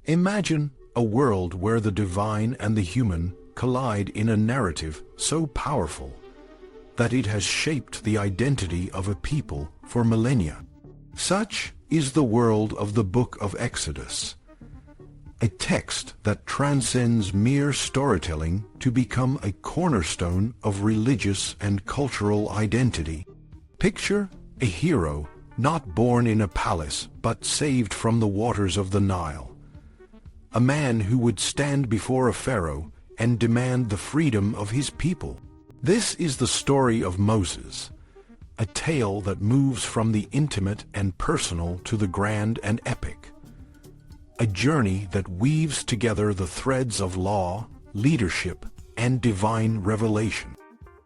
Imagine a world where the divine and the human collide in a narrative so powerful that it has shaped the identity of a people for millennia. Such is the world of the Book of Exodus, a text that transcends mere storytelling to become a cornerstone of religious and cultural identity. Picture a hero not born in a palace but saved from the waters of the Nile, a man who would stand before a pharaoh and demand the freedom of his people. This is the story of Moses, a tale that moves from the intimate and personal to the grand and epic, a journey that weaves together the threads of law, leadership, and divine revelation.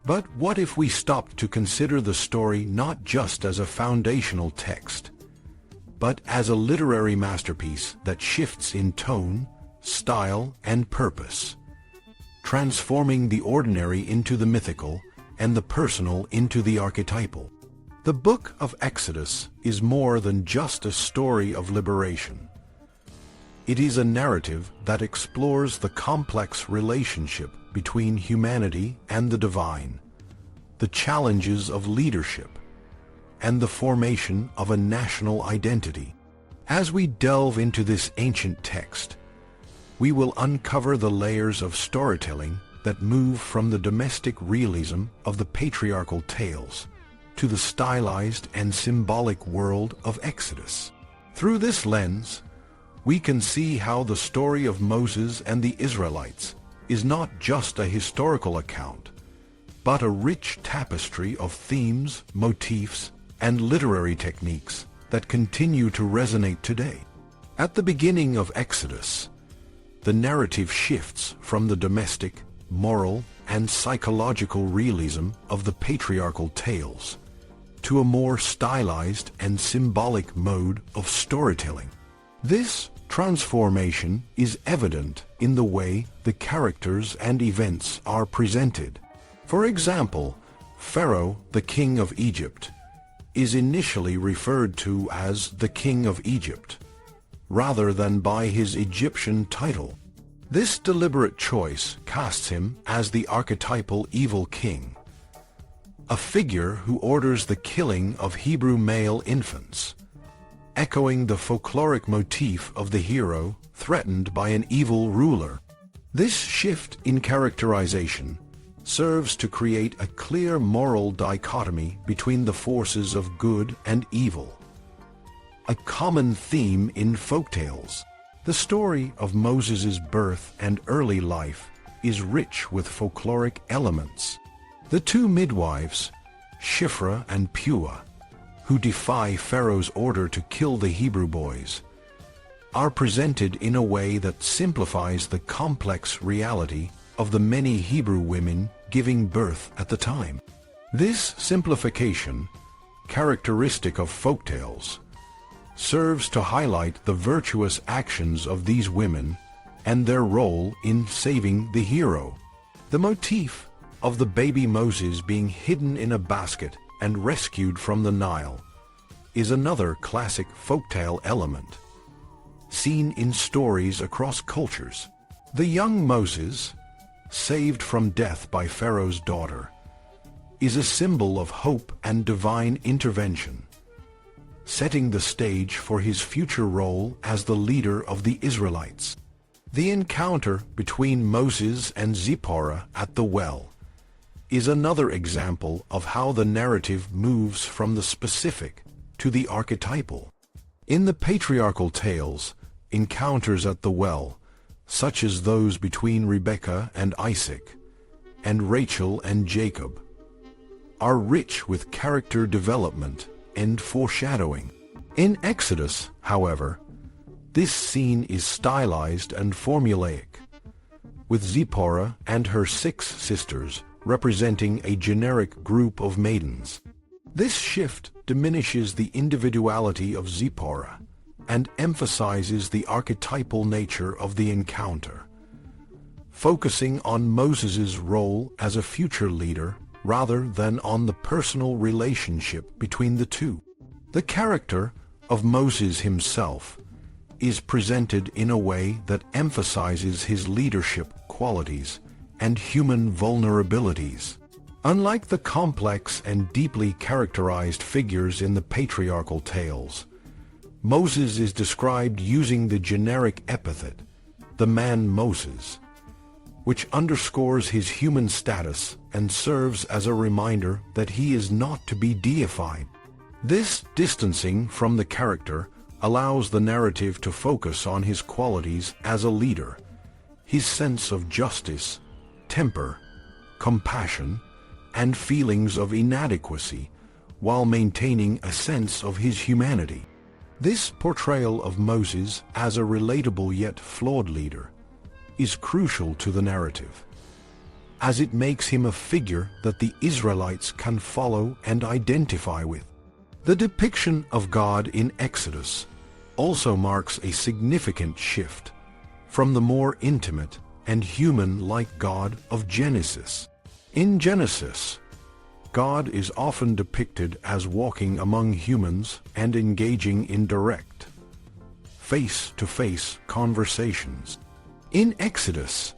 But what if we stopped to consider the story not just as a foundational text, but as a literary masterpiece that shifts in tone, style, and purpose, transforming the ordinary into the mythical and the personal into the archetypal? The Book of Exodus is more than just a story of liberation. It is a narrative that explores the complex relationship between humanity and the divine, the challenges of leadership, and the formation of a national identity. As we delve into this ancient text, we will uncover the layers of storytelling that move from the domestic realism of the patriarchal tales to the stylized and symbolic world of Exodus. Through this lens, we can see how the story of Moses and the Israelites is not just a historical account, but a rich tapestry of themes, motifs, and literary techniques that continue to resonate today. At the beginning of Exodus, the narrative shifts from the domestic, moral, and psychological realism of the patriarchal tales to a more stylized and symbolic mode of storytelling. This transformation is evident in the way the characters and events are presented. For example, Pharaoh, the king of Egypt, is initially referred to as the King of Egypt, rather than by his Egyptian title. This deliberate choice casts him as the archetypal evil king, a figure who orders the killing of Hebrew male infants, echoing the folkloric motif of the hero threatened by an evil ruler. This shift in characterization serves to create a clear moral dichotomy between the forces of good and evil, a common theme in folktales. The story of Moses' birth and early life is rich with folkloric elements. The two midwives, Shiphrah and Puah, who defy Pharaoh's order to kill the Hebrew boys, are presented in a way that simplifies the complex reality of the many Hebrew women giving birth at the time. This simplification, characteristic of folktales, serves to highlight the virtuous actions of these women and their role in saving the hero. The motif of the baby Moses being hidden in a basket and rescued from the Nile is another classic folktale element, seen in stories across cultures. The young Moses, saved from death by Pharaoh's daughter, is a symbol of hope and divine intervention, setting the stage for his future role as the leader of the Israelites. The encounter between Moses and Zipporah at the well is another example of how the narrative moves from the specific to the archetypal. In the patriarchal tales, encounters at the well, such as those between Rebekah and Isaac, and Rachel and Jacob, are rich with character development and foreshadowing. In Exodus, however, this scene is stylized and formulaic, with Zipporah and her 6 sisters representing a generic group of maidens. This shift diminishes the individuality of Zipporah and emphasizes the archetypal nature of the encounter, focusing on Moses' role as a future leader rather than on the personal relationship between the two. The character of Moses himself is presented in a way that emphasizes his leadership qualities and human vulnerabilities. Unlike the complex and deeply characterized figures in the patriarchal tales, Moses is described using the generic epithet, the man Moses, which underscores his human status and serves as a reminder that he is not to be deified. This distancing from the character allows the narrative to focus on his qualities as a leader, his sense of justice, temper, compassion, and feelings of inadequacy, while maintaining a sense of his humanity. This portrayal of Moses as a relatable yet flawed leader is crucial to the narrative, as it makes him a figure that the Israelites can follow and identify with. The depiction of God in Exodus also marks a significant shift from the more intimate and human-like God of Genesis. In Genesis, God is often depicted as walking among humans and engaging in direct, face-to-face conversations. In Exodus,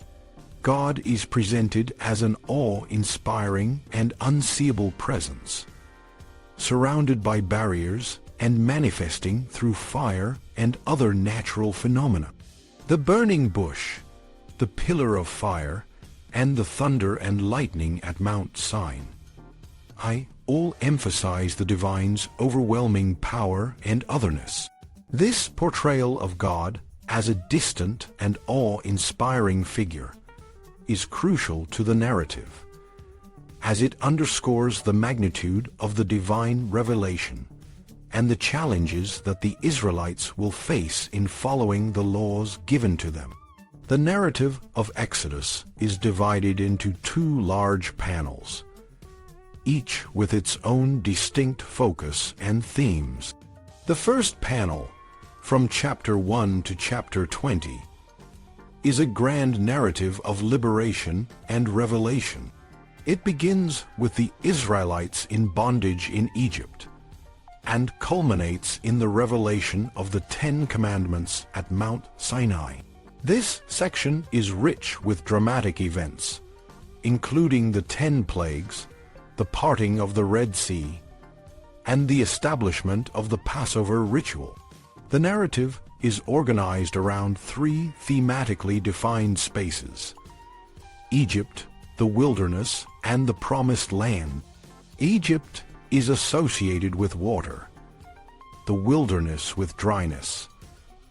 God is presented as an awe-inspiring and unseeable presence, surrounded by barriers and manifesting through fire and other natural phenomena. The burning bush, the pillar of fire, and the thunder and lightning at Mount Sinai all emphasize the divine's overwhelming power and otherness. This portrayal of God as a distant and awe-inspiring figure is crucial to the narrative, as it underscores the magnitude of the divine revelation and the challenges that the Israelites will face in following the laws given to them. The narrative of Exodus is divided into two large panels, each with its own distinct focus and themes. The first panel, from chapter 1 to chapter 20, is a grand narrative of liberation and revelation. It begins with the Israelites in bondage in Egypt and culminates in the revelation of the 10 Commandments at Mount Sinai. This section is rich with dramatic events, including the 10 plagues, the parting of the Red Sea, and the establishment of the Passover ritual. The narrative is organized around 3 thematically defined spaces: Egypt, the wilderness, and the Promised Land. Egypt is associated with water, the wilderness with dryness,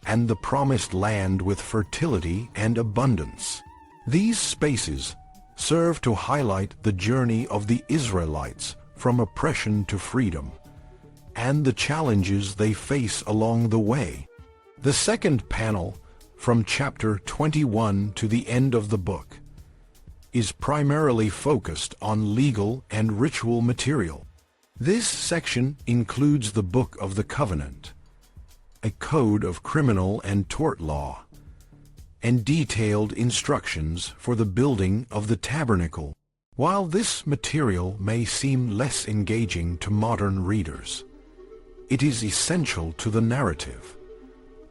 and the Promised Land with fertility and abundance. These spaces serve to highlight the journey of the Israelites from oppression to freedom, and the challenges they face along the way. The second panel, from chapter 21 to the end of the book, is primarily focused on legal and ritual material. This section includes the Book of the Covenant, a code of criminal and tort law, and detailed instructions for the building of the tabernacle. While this material may seem less engaging to modern readers, it is essential to the narrative,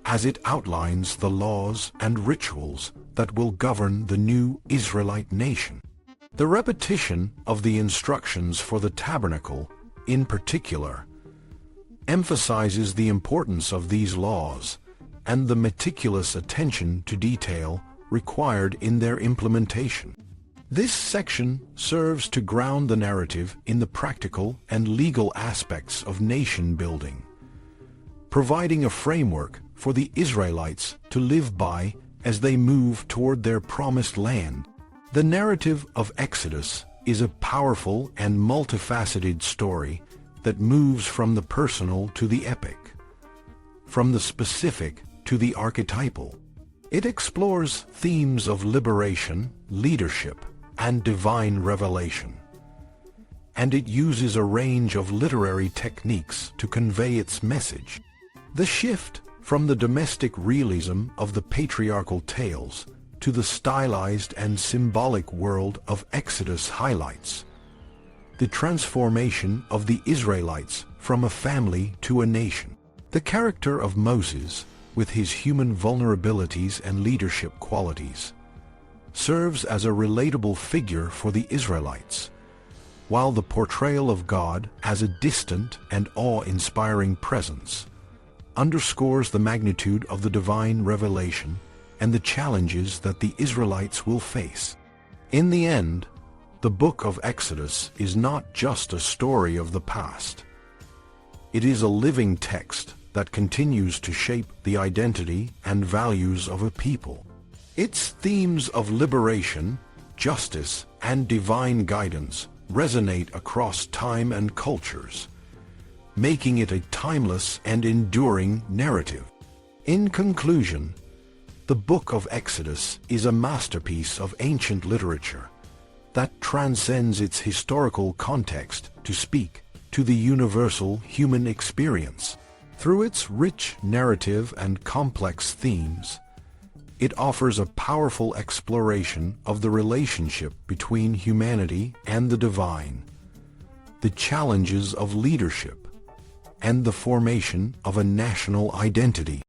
as it outlines the laws and rituals that will govern the new Israelite nation. The repetition of the instructions for the tabernacle, in particular, emphasizes the importance of these laws and the meticulous attention to detail required in their implementation. This section serves to ground the narrative in the practical and legal aspects of nation building, providing a framework for the Israelites to live by as they move toward their promised land. The narrative of Exodus is a powerful and multifaceted story that moves from the personal to the epic, from the specific to the archetypal. It explores themes of liberation, leadership, and divine revelation, and it uses a range of literary techniques to convey its message. The shift from the domestic realism of the patriarchal tales to the stylized and symbolic world of Exodus highlights the transformation of the Israelites from a family to a nation. The character of Moses with his human vulnerabilities and leadership qualities, serves as a relatable figure for the Israelites, while the portrayal of God as a distant and awe-inspiring presence underscores the magnitude of the divine revelation and the challenges that the Israelites will face. In the end, the book of Exodus is not just a story of the past. It is a living text that continues to shape the identity and values of a people. Its themes of liberation, justice, and divine guidance resonate across time and cultures, making it a timeless and enduring narrative. In conclusion, the Book of Exodus is a masterpiece of ancient literature that transcends its historical context to speak to the universal human experience. Through its rich narrative and complex themes, it offers a powerful exploration of the relationship between humanity and the divine, the challenges of leadership, and the formation of a national identity.